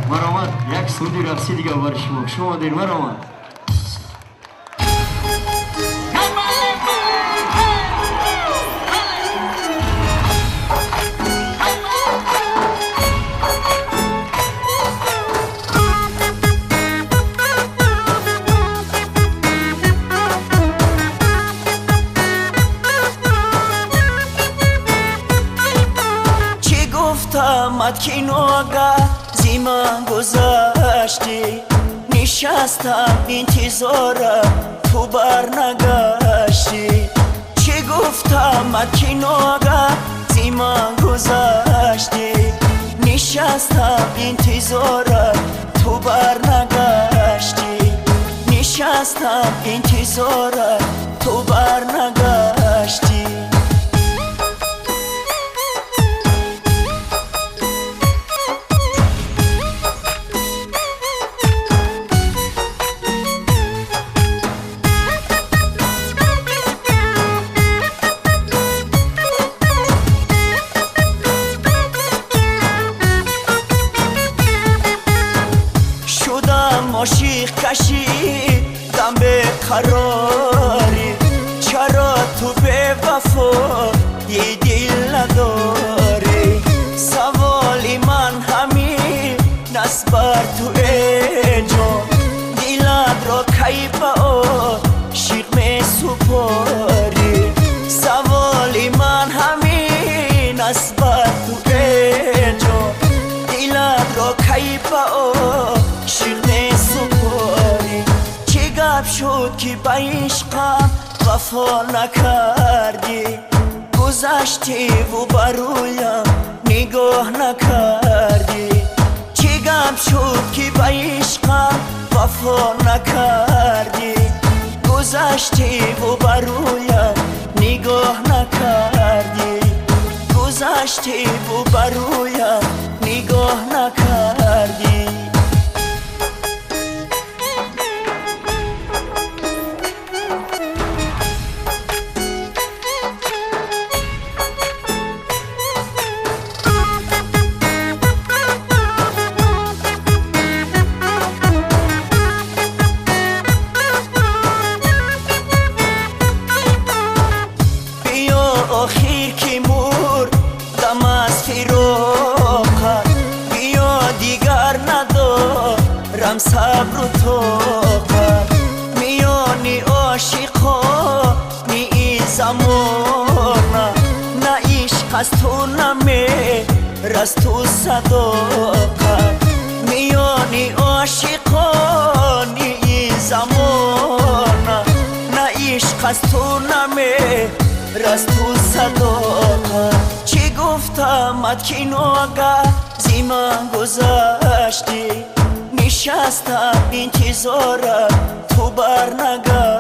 مرامت یک سودی رفسی دیگه بر شما دیر مرامت مدکینوگا زیمان گذاشتی نشستم انتظارم تو برنگشتی چی گفتم مدکینوگا زیمان گذاشتی نشستم انتظارم تو برنگشتی نشستم انتظارم تو برنگشتی عاشق کشیدم به قراری چرا تو به وفا یه دل نداری سوالی من همین است بر تو ای جان دلت را کی به عاشق می سپاری سوالی من همین است بر تو ای جان دلت را کی به عاشق چه گپ شد که به عشقم وفا نکردی گذشتی و برویم نگاه نکردی چه گپ شد که به عشقم وفا نکردی گذشتی و برویم نگاه نکردی گذشتی و برویم نگاه نکردی آخر که مردم از فراقت بیا دیگر ندارم صبر و طاقت میانی عاشقانی این زمانه نه عشق از تو نه مهر از تو صداقت میانی عاشقانی این زمانه نه عشق از تو نه مهر از تو صداقت چی گفتم مدکینوگا زیمان گذاشتی نشستم انتظارم تو برنگشتی